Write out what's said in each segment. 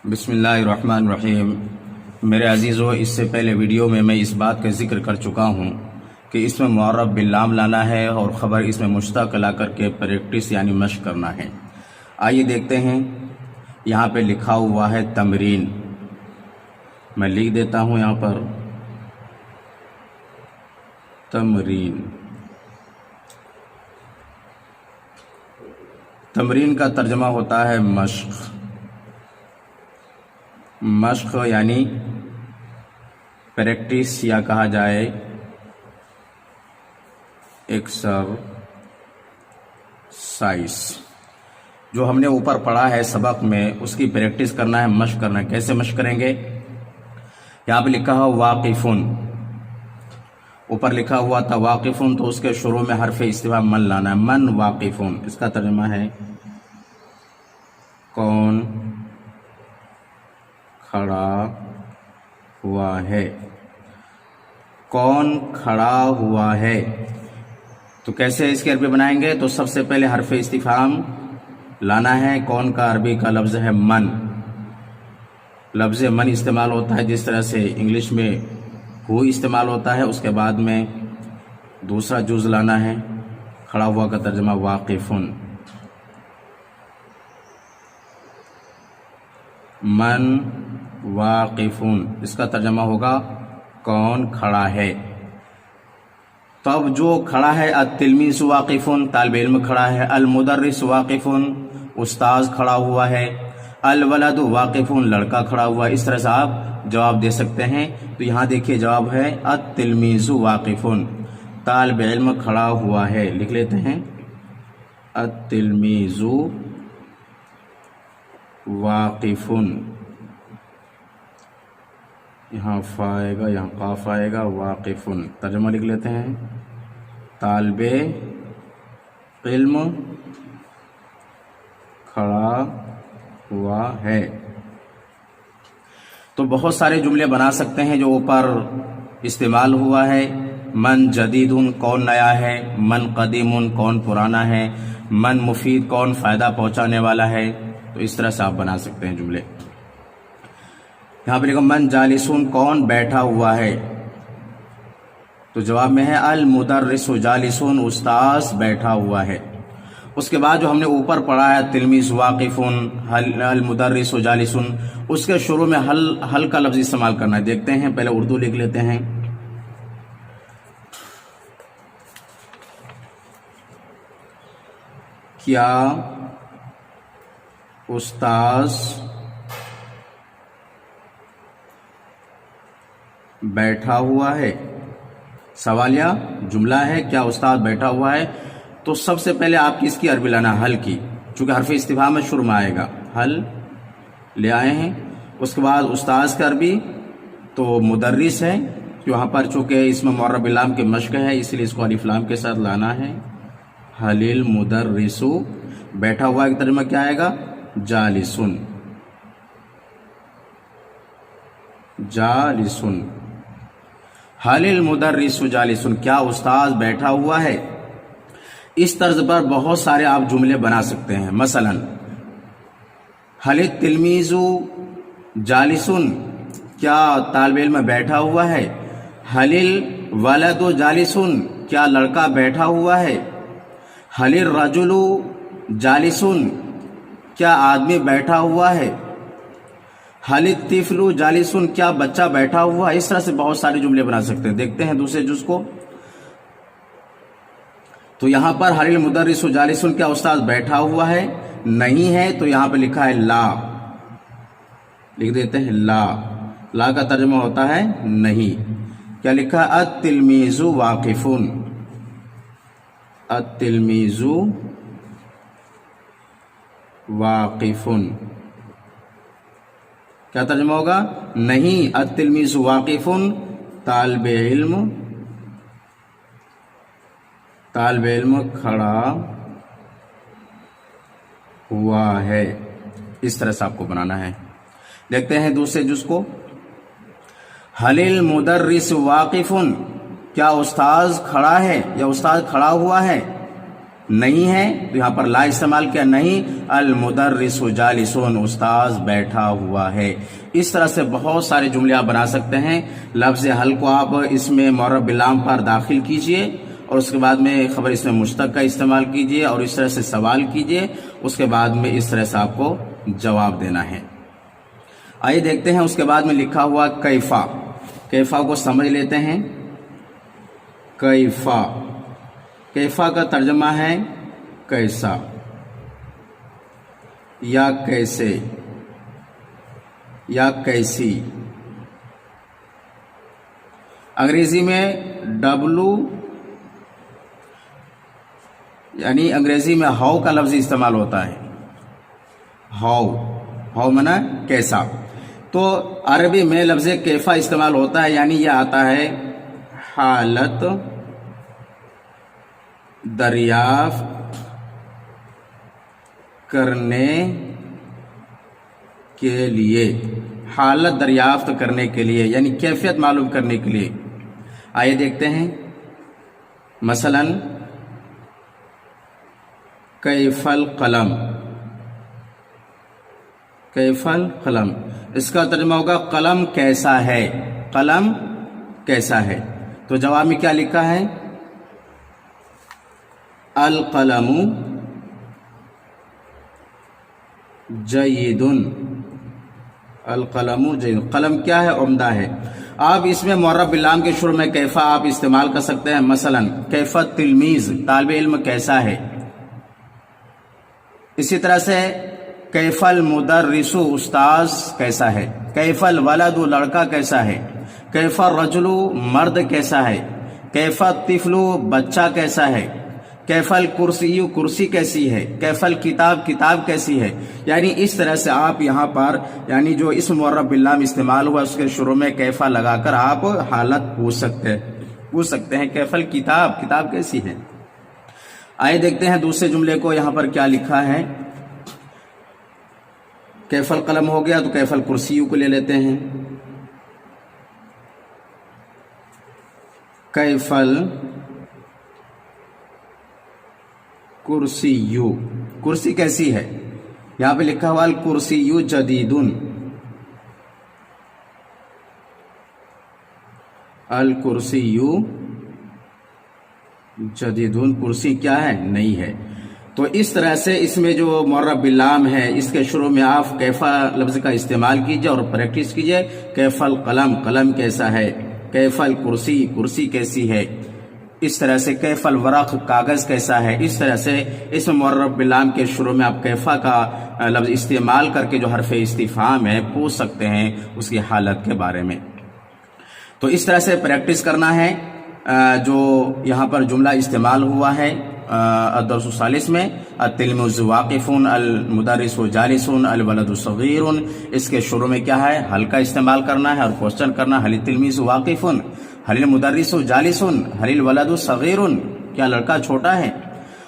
بسم اللہ الرحمن الرحیم۔ میرے عزیزو، اس سے پہلے ویڈیو میں اس بات کا ذکر کر چکا ہوں کہ اس میں معرب باللام لانا ہے اور خبر اس میں مشتق لا کر کے پریکٹس یعنی مشق کرنا ہے۔ آئیے دیکھتے ہیں، یہاں پہ لکھا ہوا ہے تمرین، میں لکھ دیتا ہوں یہاں پر تمرین۔ تمرین کا ترجمہ ہوتا ہے مشق۔ مشق یعنی پریکٹس یا کہا جائے ایکسرسائز۔ جو ہم نے اوپر پڑھا ہے سبق میں، اس کی پریکٹس کرنا ہے، مشق کرنا ہے۔ کیسے مشق کریں گے؟ یہاں پہ لکھا ہوا واقفن، اوپر لکھا ہوا تھا واقفن، تو اس کے شروع میں حرف استفہام من لانا ہے۔ من واقفن، اس کا ترجمہ ہے کون کھڑا ہوا ہے، کون کھڑا ہوا ہے۔ تو کیسے اس کی عربی بنائیں گے؟ تو سب سے پہلے حرف استفہام لانا ہے۔ کون کا عربی کا لفظ ہے من۔ لفظ من استعمال ہوتا ہے جس طرح سے انگلش میں ہو استعمال ہوتا ہے، اس کے بعد میں دوسرا جز لانا ہے۔ کھڑا ہوا کا ترجمہ واقفن۔ من واقفون، اس کا ترجمہ ہوگا کون کھڑا ہے۔ تو اب جو کھڑا ہے، التلمیذ واقفون، طالب علم کھڑا ہے۔ المدرس واقفون، استاذ کھڑا ہوا ہے۔ الولد واقفون، لڑکا کھڑا ہوا ہے۔ اس طرح سے آپ جواب دے سکتے ہیں۔ تو یہاں دیکھیے جواب ہے التلمیذ واقفون، طالب علم کھڑا ہوا ہے۔ لکھ لیتے ہیں التلمیذ واقفون، یہاں فا آئے گا، یہاں قاف آئے گا، واقفن۔ ترجمہ لکھ لیتے ہیں طالب علم کھڑا ہوا ہے۔ تو بہت سارے جملے بنا سکتے ہیں جو اوپر استعمال ہوا ہے۔ من جدیدن، کون نیا ہے۔ من قدیمن، کون پرانا ہے۔ من مفید، کون فائدہ پہنچانے والا ہے۔ تو اس طرح سے آپ بنا سکتے ہیں جملے۔ یہاں پہ لکھا من جالسون، کون بیٹھا ہوا ہے۔ تو جواب میں ہے المدرس جالسون، استاذ بیٹھا ہوا ہے۔ اس کے بعد جو ہم نے اوپر پڑھا ہے تلمیذ واقفون، المدرس جالسون، اس کے شروع میں حل کا لفظ استعمال کرنا ہے۔ دیکھتے ہیں، پہلے اردو لکھ لیتے ہیں۔ کیا استاذ بیٹھا ہوا ہے؟ سوالیہ جملہ ہے، کیا استاد بیٹھا ہوا ہے۔ تو سب سے پہلے آپ کی اس کی عربی لانا حل کی، چونکہ حرف استفہام میں شروع میں آئے گا، حل لے آئے ہیں۔ اس کے بعد استاذ کا عربی تو مدرس ہے، وہاں پر چونکہ اس میں معرب باللام کی مشق ہے، اس لیے اس کو الف لام کے ساتھ لانا ہے۔ حل المدرس، بیٹھا ہوا کا ترجمہ کیا آئے گا؟ جالسن، جالسن۔ حل المدرس جالسن، کیا استاذ بیٹھا ہوا ہے۔ اس طرز پر بہت سارے آپ جملے بنا سکتے ہیں۔ مثلا حل التلمیذ جالسن، کیا طالب علم بیٹھا ہوا ہے۔ حل الولد جالسن، کیا لڑکا بیٹھا ہوا ہے۔ حل الرجل جالسن، کیا آدمی بیٹھا ہوا ہے۔ حل الطفل جالسن، کیا بچہ بیٹھا ہوا ہے۔ اس طرح سے بہت سارے جملے بنا سکتے ہیں۔ دیکھتے ہیں دوسرے جز کو۔ تو یہاں پر حل المدرس جالسن، کیا استاد بیٹھا ہوا ہے، نہیں ہے، تو یہاں پہ لکھا ہے لا، لکھ دیتے ہیں لا۔ لا کا ترجمہ ہوتا ہے نہیں۔ کیا لکھا؟ التلمیذ واقفون، التلمیذ واقفون، کیا ترجمہ ہوگا؟ نہیں، التلمیذ واقفن، طالب علم کھڑا ہوا ہے۔ اس طرح سے آپ کو بنانا ہے۔ دیکھتے ہیں دوسرے جز کو۔ حل المدرس واقفن، کیا استاذ کھڑا ہے یا استاد کھڑا ہوا ہے۔ نہیں ہے تو یہاں پر لا استعمال کیا, نہیں. المدرس جالسون, استاذ بیٹھا ہوا ہے. اس طرح سے بہت سارے جملے آپ بنا سکتے ہیں. لفظ حل کو آپ اس میں معرب باللام پر داخل کیجئے اور اس کے بعد میں خبر اس میں مشتق کا استعمال کیجئے اور اس طرح سے سوال کیجئے, اس کے بعد میں اس طرح سے آپ کو جواب دینا ہے. آئیے دیکھتے ہیں اس کے بعد میں لکھا ہوا کیفا. کیفا کو سمجھ لیتے ہیں. کیفا, کیفا کا ترجمہ ہے کیسا یا کیسے یا کیسی. انگریزی میں ڈبلو یعنی انگریزی میں ہاؤ کا لفظ استعمال ہوتا ہے. ہاؤ, ہاؤ مانا کیسا. تو عربی میں لفظ کیفا استعمال ہوتا ہے, یعنی یہ آتا ہے حالت دریافت کرنے کے لیے. حالت دریافت کرنے کے لیے یعنی کیفیت معلوم کرنے کے لیے. آئیے دیکھتے ہیں. مثلا کیف القلم. کیف القلم, اس کا ترجمہ ہوگا قلم کیسا ہے. قلم کیسا ہے. تو جواب میں کیا لکھا ہے؟ القلم جید. القلم جید, قلم کیا ہے؟ عمدہ ہے. آپ اس میں معرب باللام کے شروع میں کیفا آپ استعمال کر سکتے ہیں. مثلا کیف التلمیذ, طالب علم کیسا ہے. اسی طرح سے کیف المدرس, استاذ کیسا ہے. کیف الولد, لڑکا کیسا ہے. کیف الرجل, مرد کیسا ہے. کیف الطفل, بچہ کیسا ہے. کیف الکرسی, کرسی کیسی ہے. کیف الکتاب, کتاب کیسی ہے. یعنی اس طرح سے آپ یہاں پر یعنی جو اسم معرب باللام استعمال ہوا اس کے شروع میں کیفا لگا کر آپ حالت پوچھ سکتے ہیں. کیف الکتاب, کتاب کیسی ہے. آئے دیکھتے ہیں دوسرے جملے کو. یہاں پر کیا لکھا ہے؟ کیف القلم ہو گیا تو کیف الکرسی کو لے لیتے ہیں. کیف الکرسی, کرسی کیسی ہے. یہاں پہ لکھا ہوا الکرسی جدید. الکرسی جدید, کرسی کیا ہے؟ نہیں ہے. تو اس طرح سے اس میں جو معرب باللام ہے اس کے شروع میں آپ کیفا لفظ کا استعمال کیجئے اور پریکٹس کیجئے. کیف القلم, قلم کیسا ہے. کیف الکرسی, کرسی کیسی ہے. اس طرح سے کیف الورق, کاغذ کیسا ہے. اس طرح سے اس معرب باللام کے شروع میں آپ کیفا کا لفظ استعمال کر کے جو حرف استفہام ہے پوچھ سکتے ہیں اس کی حالت کے بارے میں. تو اس طرح سے پریکٹس کرنا ہے. جو یہاں پر جملہ استعمال ہوا ہے الدرس الثالث میں, التلميذ واقف, المدرس جالس, الولد صغیر, اس کے شروع میں کیا ہے؟ حل کا استعمال کرنا ہے اور کوشچن کرنا. حل التلميذ واقف, حل المدرس جالس, حل الولد صغیر, کیا لڑکا چھوٹا ہے.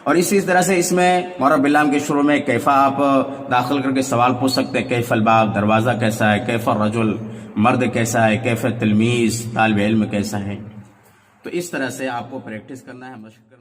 اور اسی طرح سے اس میں معرب باللام کے شروع میں کیفا آپ داخل کر کے سوال پوچھ سکتے ہیں. کیف الباب, دروازہ کیسا ہے. کیف الرجل, مرد کیسا ہے. کیف التلمیذ, طالب علم کیسا ہے. تو اس طرح سے آپ کو پریکٹس کرنا ہے, مشق